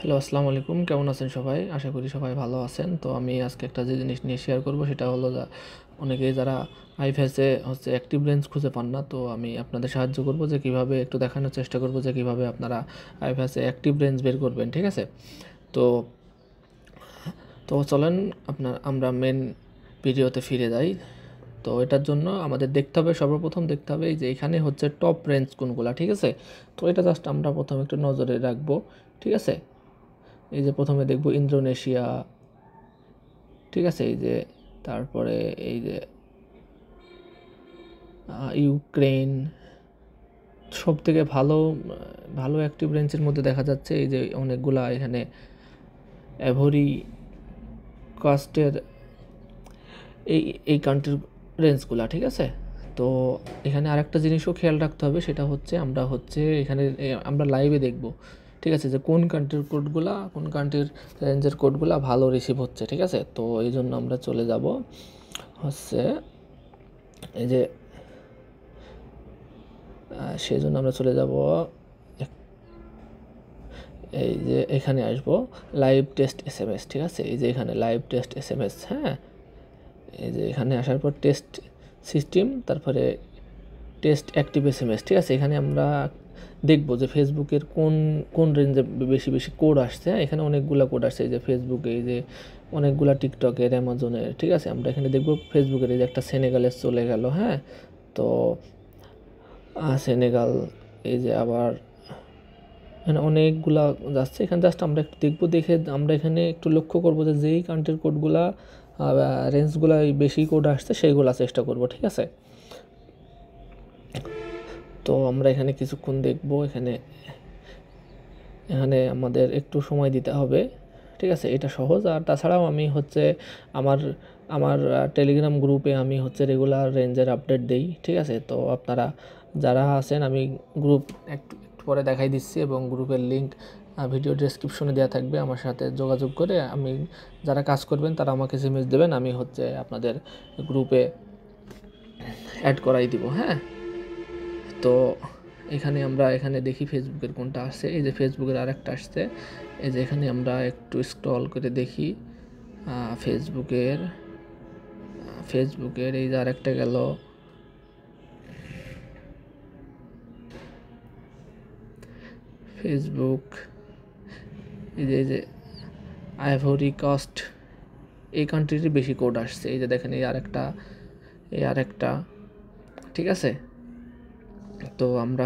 Hello, আসসালামু আলাইকুম। কেমন আছেন সবাই? আশা করি সবাই ভালো আছেন। তো আমি আজকে একটা যে জিনিস নিয়ে শেয়ার করব সেটা হলো অনেকেই যারা আইফেসে অ্যাক্টিভ রেঞ্জ খুঁজে পান না। তো আমি আপনাদের সাহায্য করব যে কীভাবে একটু দেখানোর চেষ্টা করব যে কীভাবে আপনারা আইফেসে অ্যাক্টিভ রেঞ্জ বের করবেন। ঠিক আছে? তো তো চলেন আমরা মেন ভিডিওতে ফিরে যাই। তো এটার জন্য আমাদের দেখতে হবে, সর্বপ্রথম দেখতে হবে এই যে এখানে টপ রেঞ্জ কোনগুলা। ঠিক আছে? তো এটা জাস্ট আমরা প্রথমে একটু নজরে রাখবো। ঠিক আছে? এই যে প্রথমে দেখব ইন্দোনেশিয়া। ঠিক আছে? এই যে তারপরে এই যে ইউক্রেন। সব থেকে ভালো ভালো অ্যাক্টিভ রেঞ্জের মধ্যে দেখা যাচ্ছে এই যে অনেকগুলা এখানে এভরি কাস্টের এই এই কান্ট্রির রেঞ্জগুলা। ঠিক আছে? তো এখানে আরেকটা জিনিসও খেয়াল রাখতে হবে, সেটা হচ্ছে এখানে আমরা লাইভে দেখব। ঠিক আছে? যে কোন কান্ট্রির কোডগুলা, কোন কান্ট্রির রেঞ্জের কোডগুলা ভালো রিসিভ হচ্ছে। ঠিক আছে? তো এই জন্য আমরা চলে যাব এই যে সেজন্য আমরা চলে যাব এই যে এখানে আসব লাইভ টেস্ট SMS। ঠিক আছে? এই যে এখানে লাইভ টেস্ট SMS। হ্যাঁ, এই যে এখানে আসার পর টেস্ট সিস্টেম, তারপরে টেস্ট অ্যাক্টিভ SMS। ঠিক আছে? এখানে আমরা দেখব যে ফেসবুকের কোন কোন রেঞ্জে বেশি বেশি কোড আসছে। এখানে অনেকগুলো কোড আসছে, এই যে ফেসবুকে, এই যে অনেকগুলা টিকটকের, অ্যামাজনের। ঠিক আছে? আমরা এখানে দেখব ফেসবুকের এই যে একটা সেনেগালের চলে গেল। হ্যাঁ, তো সেনেগাল, এই যে আবার এখানে অনেকগুলা যাচ্ছে। এখানে জাস্ট আমরা একটু দেখবো, দেখে আমরা এখানে একটু লক্ষ্য করবো যে যেই কান্ট্রির কোডগুলা রেঞ্জগুলা বেশি কোড আসছে সেইগুলা চেষ্টা করব। ঠিক আছে? তো আমরা এখানে কিছুক্ষণ দেখবো। এখানে আমাদের একটু সময় দিতে হবে। ঠিক আছে? এটা সহজ। আর তাছাড়াও আমি আমার আমার টেলিগ্রাম গ্রুপে আমি রেগুলার রেঞ্জের আপডেট দেই। ঠিক আছে? তো আপনারা যারা আছেন, আমি গ্রুপ একটু একটু পরে দেখাই দিচ্ছি, এবং গ্রুপের লিঙ্ক ভিডিও ডেসক্রিপশনে দেওয়া থাকবে। আমার সাথে যোগাযোগ করে যারা কাজ করবেন তারা আমাকে এসএমএস দেবেন, আমি আপনাদের গ্রুপে অ্যাড করাই দিব। হ্যাঁ, তো এখানে দেখি ফেসবুকের কোনটা আসছে। এই যে ফেসবুকের আরেকটা আসছে। এই যে এখানে আমরা একটু স্ক্রল করে দেখি ফেসবুকের এই যে আরেকটা গেল। ফেসবুক এই যে আইভরি কোস্ট, এই কান্ট্রির বেশি কোড আসছে। এই যে দেখেন এই আরেকটা। ঠিক আছে? তো আমরা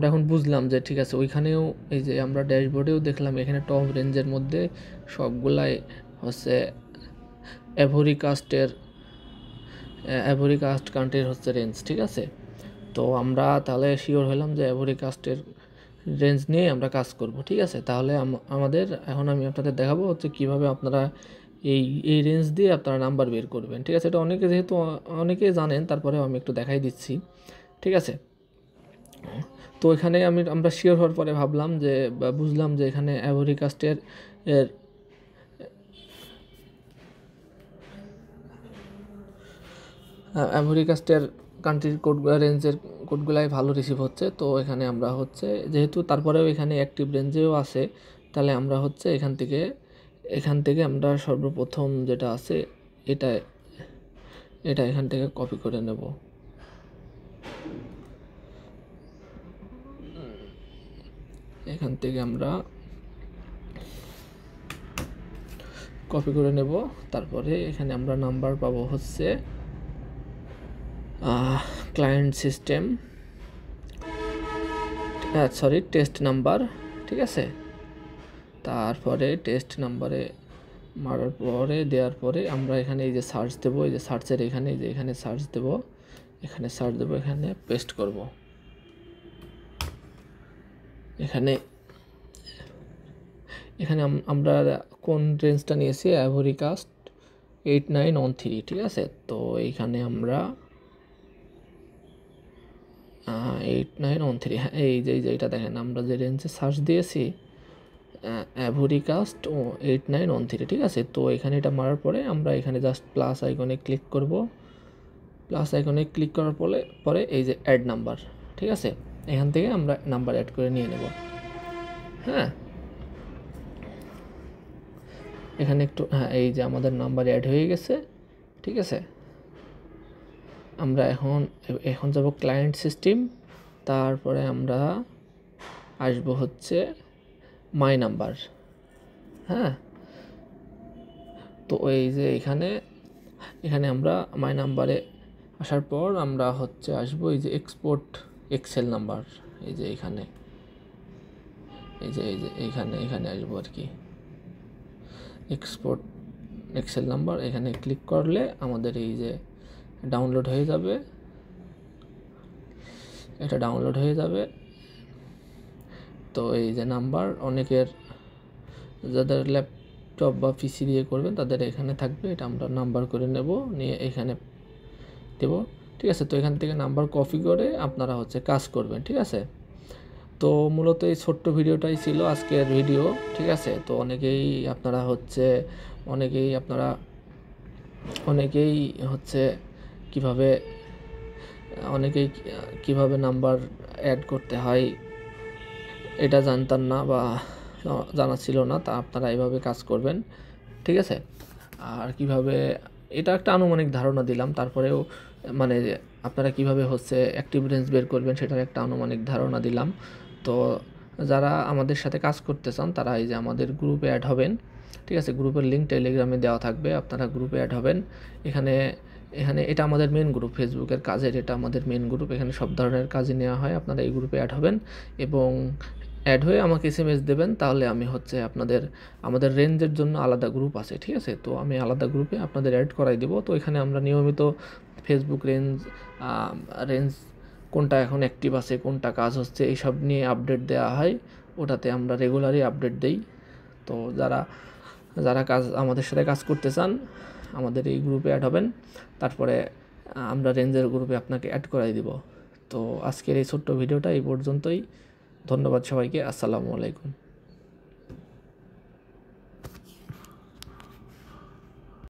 এখন বুঝলাম যে ঠিক আছে, ওইখানেও এই যে আমরা ড্যাশবোর্ডেও দেখলাম এখানে টপ রেঞ্জের মধ্যে সবগুলাই এভরি কাস্ট কান্ট্রির রেঞ্জ। ঠিক আছে? তো আমরা তাহলে শিওর হলাম যে এভরি কাস্টের রেঞ্জ নিয়ে আমরা কাজ করব। ঠিক আছে? তাহলে এখন আমি আপনাদের দেখাবো কীভাবে আপনারা এই রেঞ্জ দিয়ে আপনারা নাম্বার বের করবেন। ঠিক আছে? এটা যেহেতু অনেকেই জানেন, তারপরেও আমি একটু দেখাই দিচ্ছি। ঠিক আছে? তো এখানে আমরা শিওর হওয়ার পরে বুঝলাম যে এখানে এভরি কাস্টের কান্ট্রির রেঞ্জের কোডগুলাই ভালো রিসিভ হচ্ছে। তো এখানে আমরা যেহেতু তারপরেও এখানে অ্যাক্টিভ রেঞ্জেও আছে, তাহলে আমরা এখান থেকে আমরা সর্বপ্রথম যেটা আছে এটা এখান থেকে কপি করে নেব। এখান থেকে আমরা কপি করে নেব। তারপরে এখানে আমরা নাম্বার পাবো ক্লায়েন্ট সিস্টেম, টেস্ট নাম্বার। ঠিক আছে? তারপরে টেস্ট নাম্বারে দেওয়ার পরে আমরা এখানে এই যে সার্চ দেবো, এই যে সার্চের এখানে সার্চ দেবো, এখানে পেস্ট করব। এখানে আমরা কোন রেঞ্জটা নিয়েছি, এভরি কাস্ট 8913। ঠিক আছে? তো এইখানে আমরা 8913, হ্যাঁ, এই যে এটা দেখেন আমরা যে রেঞ্জে সার্চ দিয়েছি এভরি কাস্ট 8913। ঠিক আছে? তো এখানে এটা মারার পরে আমরা এখানে জাস্ট প্লাস আইকনে ক্লিক করব। প্লাস আইকনে ক্লিক করার পরে এই যে অ্যাড নাম্বার। ঠিক আছে? এখান থেকে আমরা নাম্বার অ্যাড করে নিয়ে নেব। হ্যাঁ, এখানে একটু হ্যাঁ, এই যে আমাদের নাম্বার অ্যাড হয়ে গেছে, ঠিক আছে। আমরা এখন যাব ক্লায়েন্ট সিস্টেম, তারপরে আমরা আসব হচ্ছে মাই নাম্বার। হ্যাঁ, তো এই যে এখানে আমরা মাই নাম্বারে আসার পর আমরা হচ্ছে আসবো এই যে এক্সপোর্ট এক্সেল নাম্বার, এই যে এখানে এখানে আসবো আর কি, এক্সপোর্ট এক্সেল নাম্বার। এখানে ক্লিক করলে আমাদের এই যে ডাউনলোড হয়ে যাবে, এটা ডাউনলোড হয়ে যাবে। তো এই যে নাম্বার, অনেকের যাদের ল্যাপটপ বা পিসি দিয়ে করবেন তাদের এখানে থাকবে, এটা আমরা নাম্বার করে নেব, নিয়ে এখানে দেব, ঠিক আছে। তো এখান থেকে নাম্বার কপি করে আপনারা হচ্ছে কাজ করবেন, ঠিক আছে। তো মূলত এই ছোট্ট ভিডিওটাই ছিল আজকের ভিডিও, ঠিক আছে। তো অনেকেই হচ্ছে কিভাবে কিভাবে নাম্বার অ্যাড করতে হয় এটা জানতাম না বা জানা ছিল না, তা আপনারা এইভাবে কাজ করবেন, ঠিক আছে। আর কিভাবে, এটা একটা আনুমানিক ধারণা দিলাম, তারপরেও মানে আপনারা কিভাবে হচ্ছে অ্যাক্টিভ রেঞ্জ বের করবেন সেটার একটা আনুমানিক ধারণা দিলাম। তো যারা আমাদের সাথে কাজ করতে চান তারা এই যে আমাদের গ্রুপে অ্যাড হবেন, ঠিক আছে। গ্রুপের লিঙ্ক টেলিগ্রামে দেওয়া থাকবে, আপনারা গ্রুপে অ্যাড হবেন। এখানে এখানে এটা আমাদের মেন গ্রুপ, ফেসবুকের কাজের এটা আমাদের মেন গ্রুপ, এখানে সব ধরনের কাজই নেওয়া হয়। আপনারা এই গ্রুপে অ্যাড হবেন এবং অ্যাড হয়ে আমাকে এসএমএস দেবেন, তাহলে আমি হচ্ছে আমাদের রেঞ্জের জন্য আলাদা গ্রুপ আছে, ঠিক আছে। তো আমি আলাদা গ্রুপে আপনাদের অ্যাড করাই দেবো। তো এখানে আমরা নিয়মিত ফেসবুক রেঞ্জ কোনটা এখন অ্যাক্টিভ আছে, কোনটা কাজ হচ্ছে, এইসব নিয়ে আপডেট দেওয়া হয়, ওটাতে আমরা রেগুলারই আপডেট দেই। তো যারা যারা আমাদের সাথে কাজ করতে চান আমাদের এই গ্রুপে অ্যাড হবেন, তারপরে আমরা রেঞ্জের গ্রুপে আপনাকে অ্যাড করাই দিব। তো আজকের এই ছোট্ট ভিডিওটা এই পর্যন্তই। ধন্যবাদ সবাইকে। আসসালামু আলাইকুম।